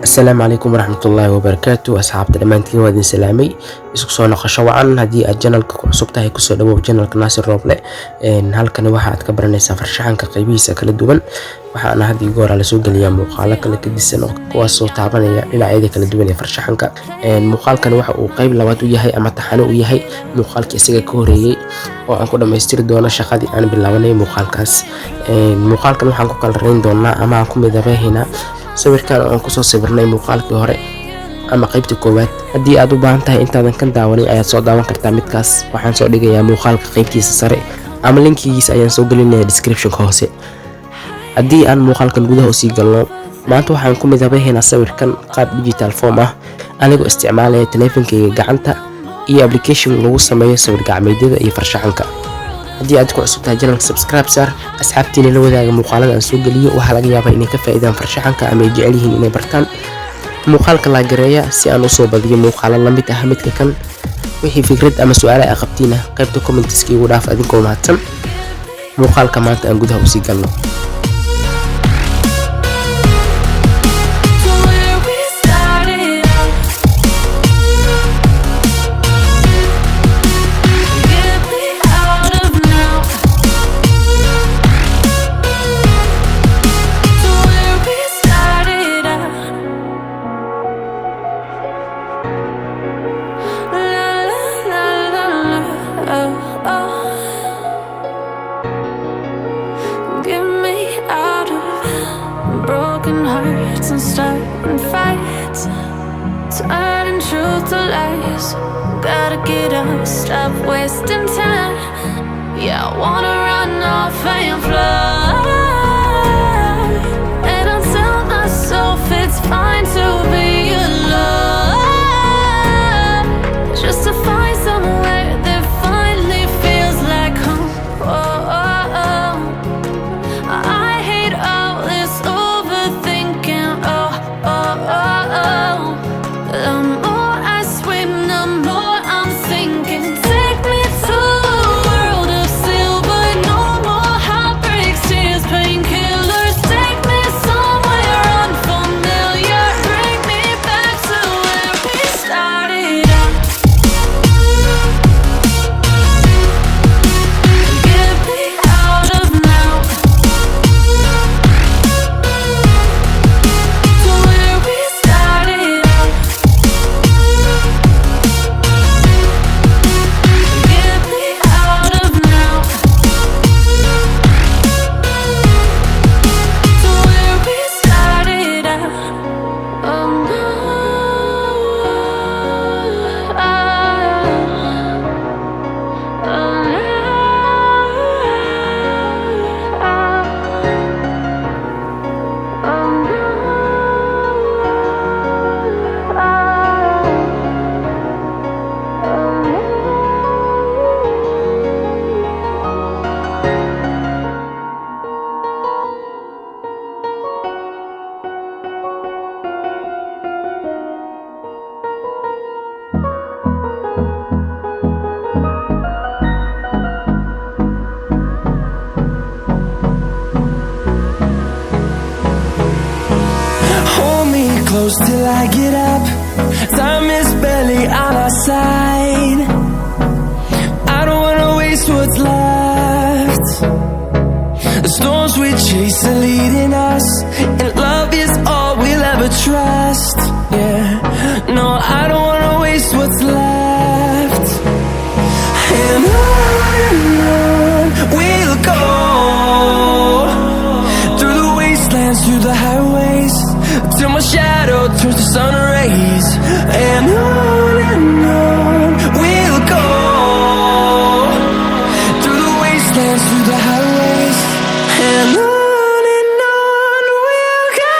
السلام عليكم ورحمة الله وبركاته. أصحابتي دمانتين وادين سلامي isku soo noqosho wacan haddii aad channelka ku cusub tahay kusoo dhawow channelka Nasser Roble. halkani waxaad ka baranaysaa farshaxanka qaybihiisa kala duwan. waxaana had iyo goor la soo geliyaa muuqaalo kala gedisan oo kuwaas oo taabanaya dhinacyada kala duwan ee farshaxanka. muuqaalkan waxa uu qayb labaad u yahay ama taxane u yahay muuqaalkii isaga ka horeeyay oo aan ku dhameystiri doono shaqadii aan bilaabanay muuqaalkaas. muuqaalkan waxaan ku kala rayn doonaa ama aan ku midabeynayaa sawirkan oo aan ku soo sawirnay muuqaalkii hore ama qaybta koowaad. haddii aad u baahan tahay intaadan kan daawanin ayaad soo daawan kartaa midkaas. waxaan soo dhigayaa muuqaalka qaybtiisa sare ama linkigiisa ayaan soo gelinayaa description-ka hoose. haddii aan muuqaalkan gudaha usii galno, maanta waxaan ku midabeynayaa sawirkan qaab digital form ah anigoo isticmaalaya taleefankayga gacanta iyo application lagu sameeyo sawir gacmeedyada iyo farshaxanka. haddii aad ku cusub tahay channelka subscribe saar, asxaabtiina la wadaaga muuqaalada aan soo geliyo. waxaa laga yaabaa inay ka faa'iidaan farshaxanka ama ay jecel yihiin inay bartaan. muuqaalka la gareeya si aan u soo badiyo muuqaalo la mid ah midka kan. wixii fikrad ama su'aalo ay qabtiina qaybta comments-ka igu dhaaf adinkoo mahadsan. muuqaalka maanta aan gudaha usii galno. Broken hearts and starting fights, turning truth to lies. Gotta get up, stop wasting time. Yeah, I wanna run off and fly. And I'll tell myself it's fine to be alone, just to find somewhere that finally feels like home. Oh, oh, oh. I hate all this overthinking. Oh, oh, oh, oh. The more I swim, the more I'm sinking. Take me to a world of silver, no more heartbreaks, tears, painkillers. Take me somewhere unfamiliar, bring me back to where we started out. Get me out of now, to where we started out. Get me out of now, to where we started out. Oh no, Hold me close till I get up. Time is barely on our side. I don't wanna waste what's left. The storms we chase are leading us, and love is all we'll ever trust. Yeah, no, I don't wanna waste what's left. And on we'll go, through the wastelands, through the highways, till my shadow turns to sun rays. And on we'll go, through the wastelands, through the highways. And on we'll go.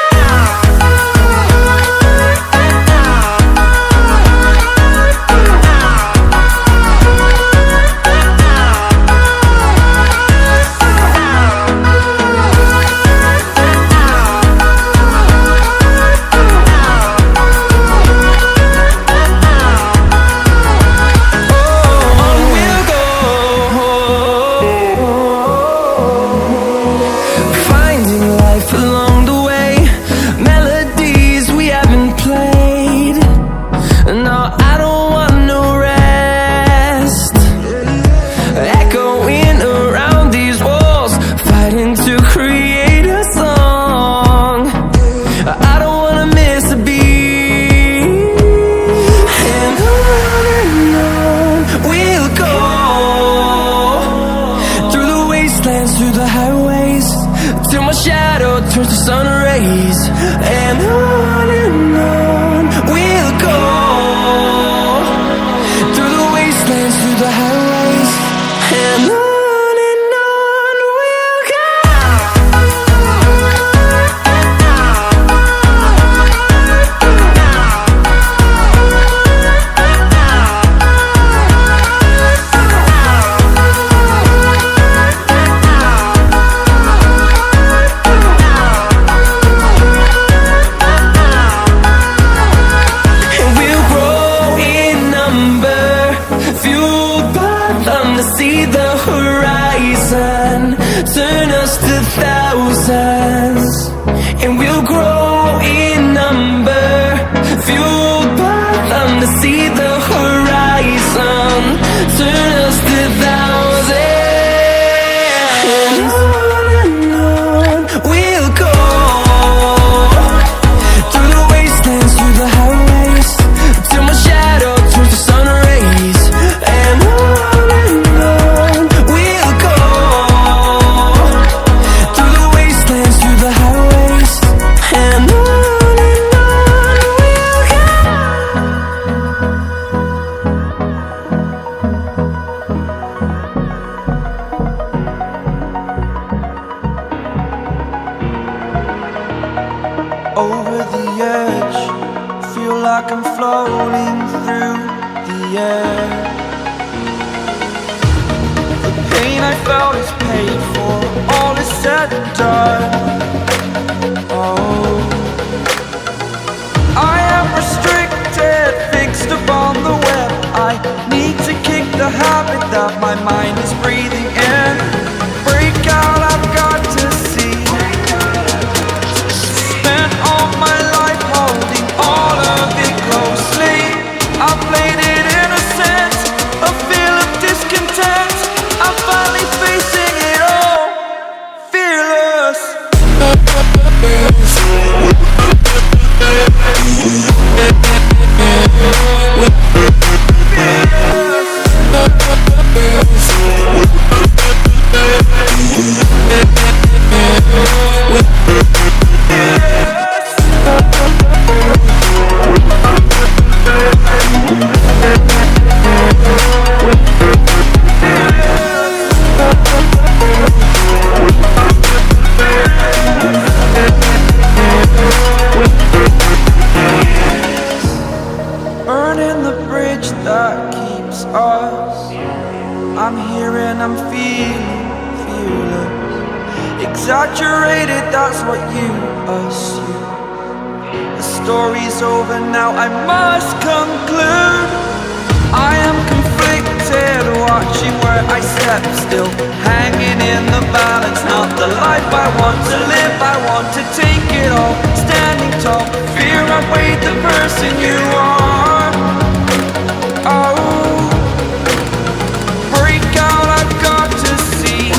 edge, feel like I'm floating through the air. The pain I felt is paid for, all is said and done. Oh, I am restricted, fixed upon the web. I need to kick the habit that my mind is breathing in. Break out, I've got to see. Spent all my life holding all of it closely. I played it innocent, a feel of discontent. I'm finally facing it all, fearless. Burning the bridge that keeps us. I'm here and I'm feeling fearless. Exaggerated, that's what you assume. The story's over now, I must conclude. I am conflicted, watching where I step still, hanging in the balance. Not the life I want to live, I want to take it all. Standing tall, fear outweighed the person you are. Oh, break out, I've got to see.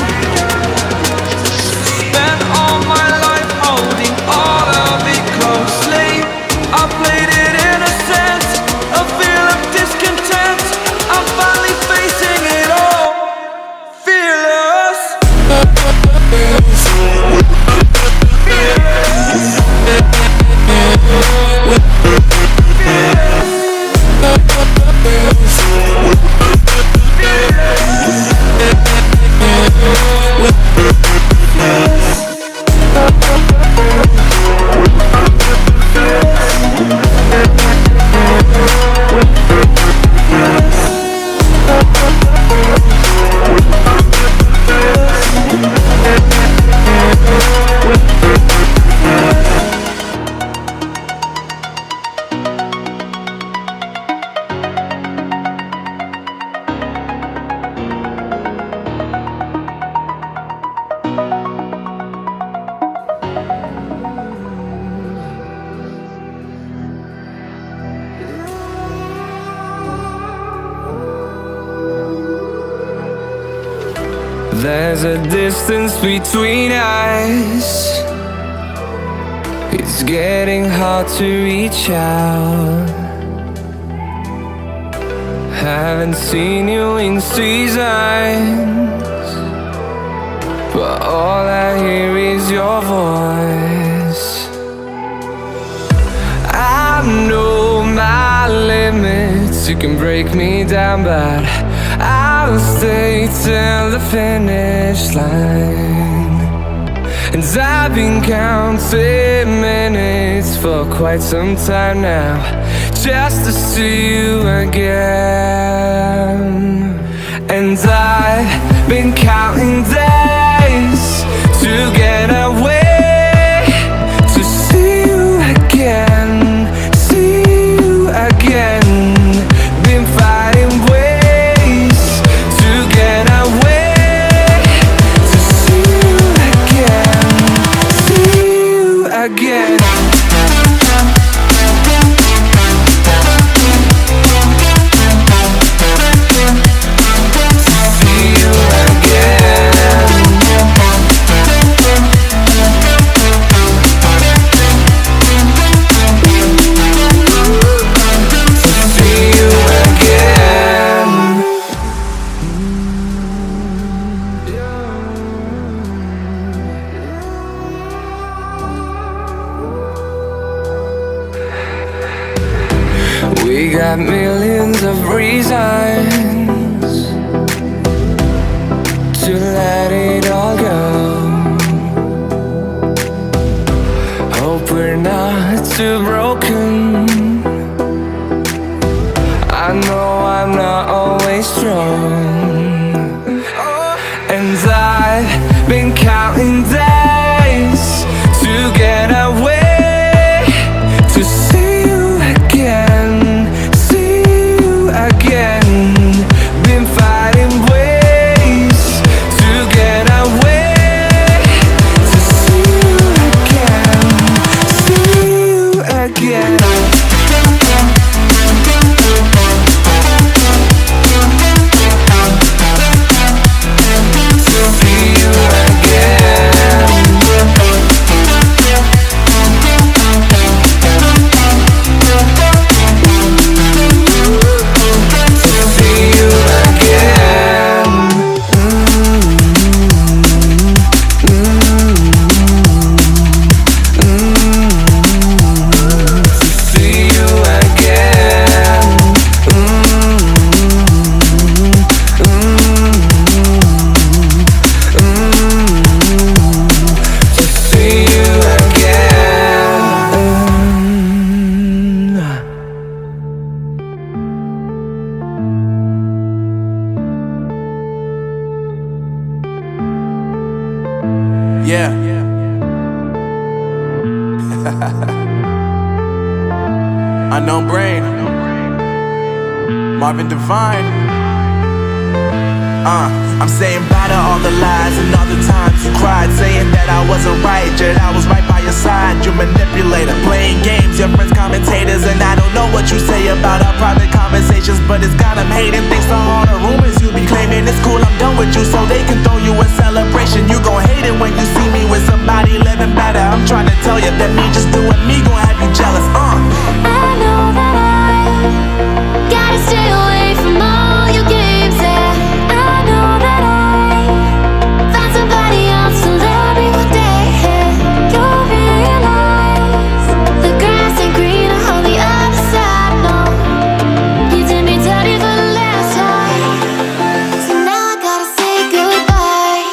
Spent all my life holding all of it closely. I played it innocent, a feel of discontent. I'm finally facing it all, fearless. There's a distance between us. It's getting hard to reach out. Haven't seen you in seasons, but all I hear is your voice. I know my limits, you can break me down, but I'll stay till the finish line. And I've been counting minutes for quite some time now, just to see you again. And I've been counting days to get away, to see you again, see you again. Been fighting ways to get away, to see you again, see you again. We got millions of reasons to let it all go. Hope we're not still broken. I know I'm not always strong, and I've been counting days to get away, to see you again, see you again. Been fighting ways to get away, to see you again, see you again. Yeah. Unknown Brain, Marvin Divine. I'm saying bye to all the lies and all the times you cried, saying that I wasn't right, yet I was right by your side. You manipulator, playing games, your friends commentators, and I don't know what you say about our private conversations, but it's got them hating. Thanks to all the rumors you be claiming. It's cool, I'm done with you, so they can throw you a celebration. You gon' hate it when you see me with somebody living better. I'm trying to tell you that me just doing me gon' have you jealous. I know that I gotta stay away from all your games, yeah. I know that I found somebody else to love me one day, yeah. You'll realize the grass ain't greener on the other side, no. You did me dirty for the last time, so now I gotta say goodbye.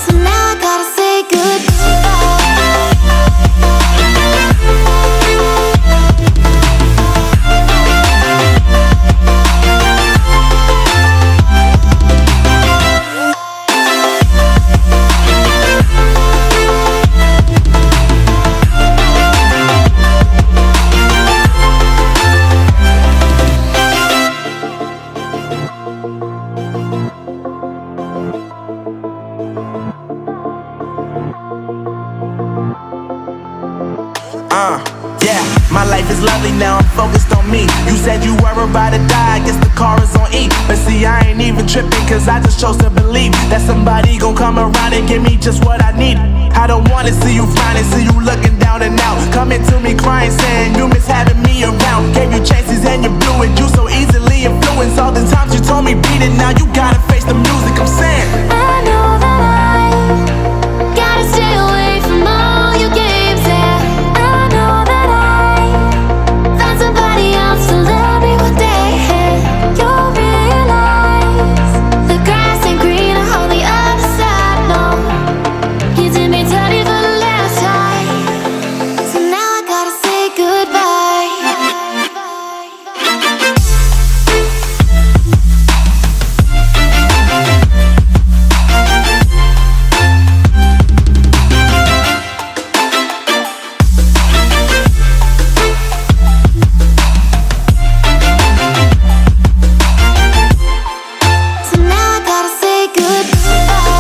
So now I gotta say Yeah, my life is lovely now, I'm focused on me. You said you were about to die, I guess the car is on E. But see, I ain't even tripping, cause I just chose to believe that somebody gon' come around and give me just what I need. I don't wanna see you frowning, see you looking down and out, coming to me crying, saying you miss having me around. Gave you chances and you blew it, you so easily influenced. All the times you told me beat it, now you gotta face the music. I'm saying I know that I gotta stay away from all your games, yeah. I know that I found somebody else to love me one day, yeah. You'll realize the grass ain't greener on the other side, no. You did me dirty for the last time, so now I gotta say goodbye. So now I gotta say goodbye.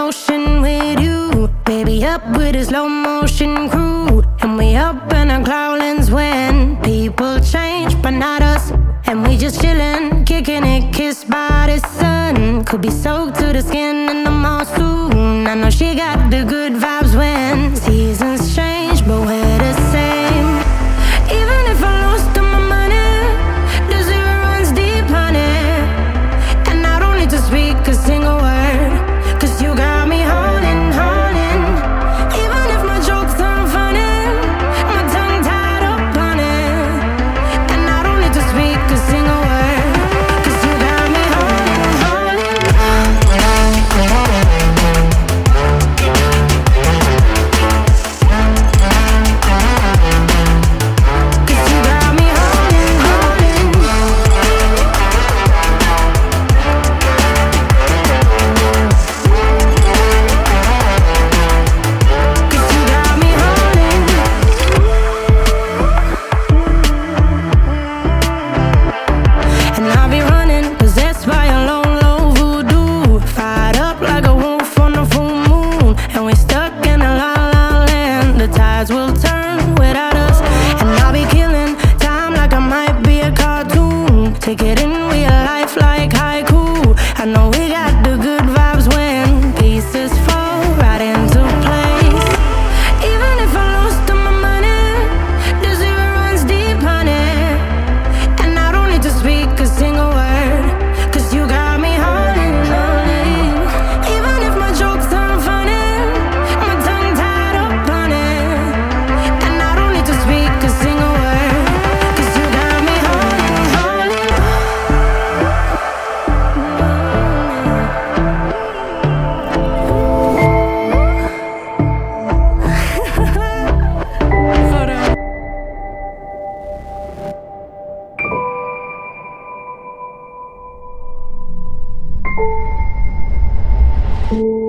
ocean with you. Baby, up with a slow motion crew. And we up in our cloudlands when people change, but not us. And we just chillin', kicking it, kissed by the sun. Could be soaked to the skin in the mall soon. I know she got the good vibes when seasons change, but we're the same. Even if I lost all my money, the zero runs deep, honey. And I don't need to speak a single word, 'cause you got me holding, holding. Even if my jokes aren't funny, my tongue tied up on it. And I don't need to speak a single word, 'cause you got me holding, holding. 'Cause you got me holding, holding. 'Cause you got me holding. And I'll be running, possessed by a low, low voodoo. Fired up like a wolf on a full moon. And we're stuck in a la la land. The tides will turn without us. And I'll be killing time like I might be a cartoon. Take it in real life like haiku. I know we got the good vibes when pieces fall right into place. Even if I lost all my money, the zero runs deep, honey. And I don't need to speak a single word, 'cause you got me holding, holding. Even if my jokes aren't funny, my tongue tied up on it. And I don't need to speak a single word, 'cause you got me holding, holding. Hold on.